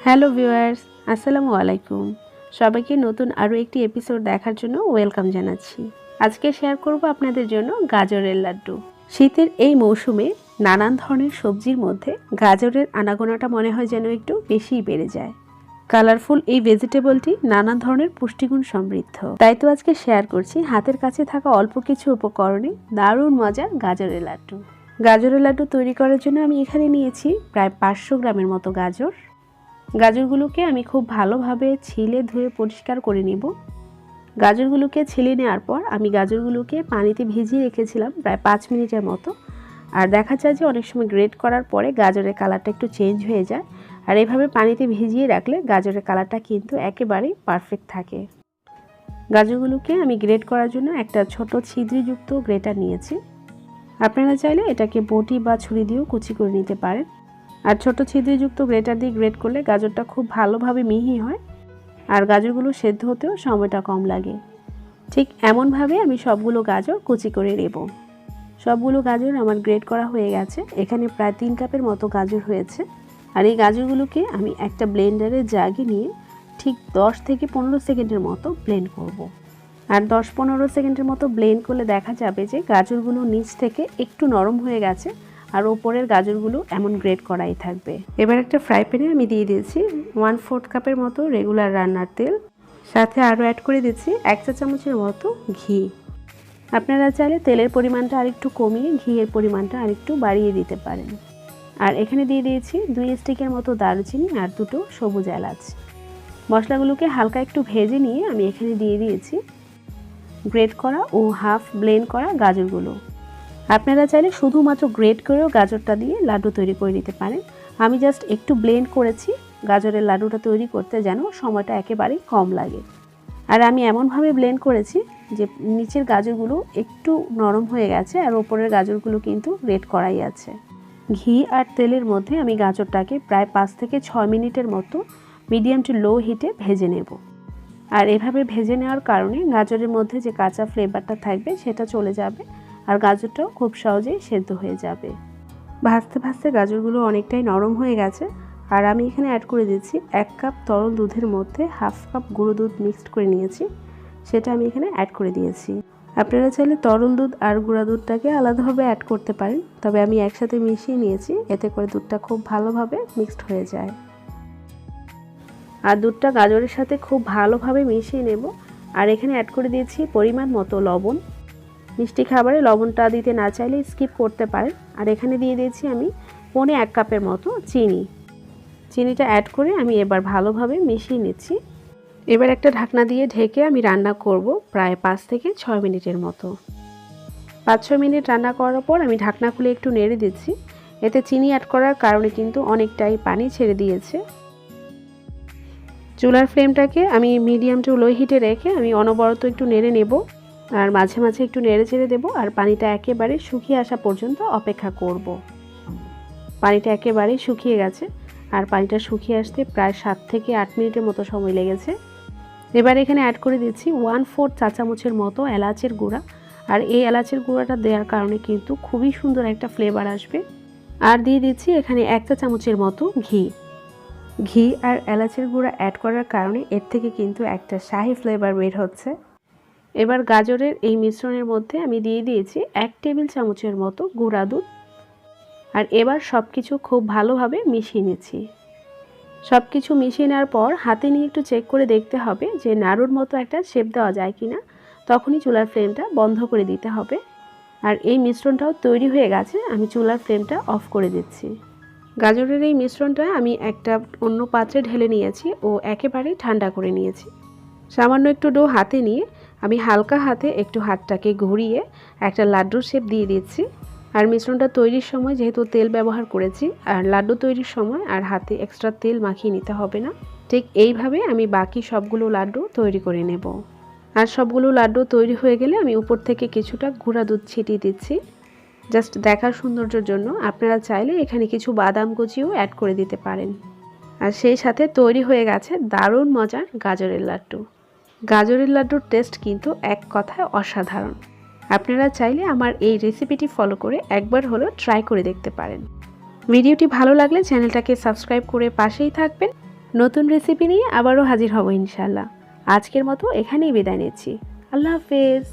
Hello viewers, আসসালামু আলাইকুম। সবাইকে নতুন আরও একটি এপিসোড দেখার জন্য ওয়েলকাম জানাচ্ছি। আজকে শেয়ার করব আপনাদের জন্য গাজরের লাড্ডু। শীতের এই মৌসুমে নানান ধরনের সবজির মধ্যে গাজরের আনাগোনাটা মনে হয় যেন একটু বেশিই বেড়ে যায়। কালারফুল এই ভেজিটেবলটি নানান ধরনের পুষ্টিগুণ সমৃদ্ধ। তাই তো আজকে শেয়ার করছি হাতের কাছে থাকা অল্প কিছু উপকরণে দারুণ মজার গাজরের লাড্ডু। গাজরের লাড্ডু তৈরি করার জন্য আমি এখানে নিয়েছি প্রায় 500 গ্রামের মতো গাজর। গাজরগুলোকে আমি খুব ভালোভাবে ছিলে ধুয়ে পরিষ্কার করে নিব। গাজরগুলোকে ছিলে নেওয়ার পর আমি গাজরগুলোকে পানিতে ভিজিয়ে রেখেছিলাম প্রায় 5 মিনিটের মতো। আর দেখা যায় যে অনেক সময় গ্রেট করার পরে গাজরের কালারটা একটু চেঞ্জ হয়ে যায়, আর এভাবে পানিতে ভিজিয়ে রাখলে গাজরের কালারটা কিন্তু একেবারেই পারফেক্ট থাকে। গাজরগুলোকে আমি গ্রেট করার জন্য একটা ছোট ছিদ্রযুক্ত গ্রেটার নিয়েছি। আপনারা চাইলে এটাকে বটি বা ছুরি দিয়েও কুচি করে নিতে পারেন। আর ছোট ছিদ্রযুক্ত গ্রেটার দিয়ে গ্রেট করলে গাজরটা খুব ভালোভাবে মিহি হয়, আর গাজরগুলো সেদ্ধ হতেও সময়টা কম লাগে। ঠিক এমনভাবে আমি সবগুলো গাজর কুচি করে নেব। সবগুলো গাজর আমার গ্রেট করা হয়ে গেছে। এখানে প্রায় 3 কাপের মতো গাজর হয়েছে। আর এই গাজরগুলোকে আমি একটা ব্লেন্ডারে জাগে নিয়ে ঠিক 10 থেকে 15 সেকেন্ডের মতো ব্লেন্ড করব। আর 10-15 সেকেন্ডের মতো ব্লেন্ড করলে দেখা যাবে যে গাজরগুলো নিচ থেকে একটু নরম হয়ে গেছে, আর ওপরের গাজরগুলো এমন গ্রেট করাই থাকবে। এবার একটা ফ্রাই প্যানে আমি দিয়ে দিয়েছি 1/4 কাপের মতো রেগুলার রান্নার তেল। সাথে আরও অ্যাড করে দিচ্ছি 1 চা চামচের মতো ঘি। আপনারা চাইলে তেলের পরিমাণটা আরেকটু কমিয়ে ঘিয়ের পরিমাণটা আরেকটু বাড়িয়ে দিতে পারেন। আর এখানে দিয়ে দিয়েছি 2 স্টিকের মতো দারুচিনি আর 2টো সবুজ এলাচ। মশলাগুলোকে হালকা একটু ভেজে নিয়ে আমি এখানে দিয়ে দিয়েছি গ্রেট করা ও হাফ ব্লেন্ড করা গাজরগুলো। আপনারা চাইলে শুধুমাত্র গ্রেট করেও গাজরটা দিয়ে লাড্ডু তৈরি করে নিতে পারেন। আমি জাস্ট একটু ব্লেন্ড করেছি গাজরের লাড্ডুটা তৈরি করতে, যেন সময়টা একেবারেই কম লাগে। আর আমি এমনভাবে ব্লেন্ড করেছি যে নিচের গাজরগুলো একটু নরম হয়ে গেছে, আর ওপরের গাজরগুলো কিন্তু গ্রেট করাই আছে। ঘি আর তেলের মধ্যে আমি গাজরটাকে প্রায় 5 থেকে 6 মিনিটের মতো মিডিয়াম টু লো হিটে ভেজে নেব। আর এভাবে ভেজে নেওয়ার কারণে গাজরের মধ্যে যে কাঁচা ফ্লেভারটা থাকবে সেটা চলে যাবে, আর গাজরটাও খুব সহজেই সেদ্ধ হয়ে যাবে। ভাজতে ভাজতে গাজরগুলো অনেকটাই নরম হয়ে গেছে। আর আমি এখানে অ্যাড করে দিচ্ছি 1 কাপ তরল দুধের মধ্যে হাফ কাপ গুঁড়ো দুধ মিক্সড করে নিয়েছি, সেটা আমি এখানে অ্যাড করে দিয়েছি। আপনারা চাইলে তরল দুধ আর গুঁড়া দুধটাকে আলাদাভাবে অ্যাড করতে পারেন, তবে আমি একসাথে মিশিয়ে নিয়েছি, এতে করে দুধটা খুব ভালোভাবে মিক্সড হয়ে যায়। আর দুধটা গাজরের সাথে খুব ভালোভাবে মিশিয়ে নেব। আর এখানে অ্যাড করে দিয়েছি পরিমাণ মতো লবণ। মিষ্টি খাবারে লবণটা দিতে না চাইলে স্কিপ করতে পারেন। আর এখানে দিয়ে দিয়েছি আমি 1.25 কাপের মতো চিনি। চিনিটা অ্যাড করে আমি এবার ভালোভাবে মিশিয়ে নিচ্ছি। এবার একটা ঢাকনা দিয়ে ঢেকে আমি রান্না করব প্রায় 5 থেকে 6 মিনিটের মতো। 5-6 মিনিট রান্না করার পর আমি ঢাকনা খুলে একটু নেড়ে দিচ্ছি। এতে চিনি অ্যাড করার কারণে কিন্তু অনেকটাই পানি ছেড়ে দিয়েছে। চুলার ফ্লেমটাকে আমি মিডিয়াম টু লো হিটে রেখে আমি অনবরত একটু নেড়ে নেব, আর মাঝে মাঝে একটু নেড়ে চেড়ে দেবো। আর পানিটা একেবারে শুকিয়ে আসা পর্যন্ত অপেক্ষা করব। পানিটা একেবারে শুকিয়ে গেছে, আর পানিটা শুকিয়ে আসতে প্রায় 7 থেকে 8 মিনিটের মতো সময় লেগেছে। এবার এখানে অ্যাড করে দিচ্ছি 1/4 চা চামচের মতো এলাচের গুঁড়া। আর এই এলাচের গুঁড়াটা দেওয়ার কারণে কিন্তু খুবই সুন্দর একটা ফ্লেভার আসবে। আর দিয়ে দিচ্ছি এখানে 1 চা চামচের মতো ঘি। ঘি আর এলাচের গুঁড়া অ্যাড করার কারণে এর থেকে কিন্তু একটা শাহি ফ্লেভার বের হচ্ছে। এবার গাজরের এই মিশ্রণের মধ্যে আমি দিয়ে দিয়েছি 1 টেবিল চামচের মতো গুঁড়া দুধ। আর এবার সব কিছু খুব ভালোভাবে মিশিয়ে নিচ্ছি। সব কিছু মিশিয়ে নেওয়ার পর হাতে নিয়ে একটু চেক করে দেখতে হবে যে নাড়ুর মতো একটা শেপ দেওয়া যায় কিনা। তখনই চুলার ফ্লেমটা বন্ধ করে দিতে হবে। আর এই মিশ্রণটাও তৈরি হয়ে গেছে, আমি চুলার ফ্লেমটা অফ করে দিচ্ছি। গাজরের এই মিশ্রণটা আমি একটা অন্য পাত্রে ঢেলে নিয়েছি ও একেবারে ঠান্ডা করে নিয়েছি। সামান্য একটু ডো হাতে নিয়ে আমি হালকা হাতে একটু হাতটাকে ঘুরিয়ে একটা লাড্ডুর শেপ দিয়ে দিচ্ছি। আর মিশ্রণটা তৈরির সময় যেহেতু তেল ব্যবহার করেছি, আর লাড্ডু তৈরির সময় আর হাতে এক্সট্রা তেল মাখিয়ে নিতে হবে না। ঠিক এইভাবে আমি বাকি সবগুলো লাড্ডু তৈরি করে নেব। আর সবগুলো লাড্ডু তৈরি হয়ে গেলে আমি উপর থেকে কিছুটা গুঁড়া দুধ ছিটিয়ে দিচ্ছি, জাস্ট দেখার সৌন্দর্যের জন্য। আপনারা চাইলে এখানে কিছু বাদাম কুচিও অ্যাড করে দিতে পারেন। আর সেই সাথে তৈরি হয়ে গেছে দারুণ মজার গাজরের লাড্ডু। গাজরের লাড্ডুর টেস্ট কিন্তু এক কথায় অসাধারণ। আপনারা চাইলে আমার এই রেসিপিটি ফলো করে একবার হলেও ট্রাই করে দেখতে পারেন। ভিডিওটি ভালো লাগলে চ্যানেলটাকে সাবস্ক্রাইব করে পাশেই থাকবেন। নতুন রেসিপি নিয়ে আবারও হাজির হব ইনশাল্লাহ। আজকের মতো এখানেই বিদায় নিচ্ছি। আল্লাহ হাফেজ।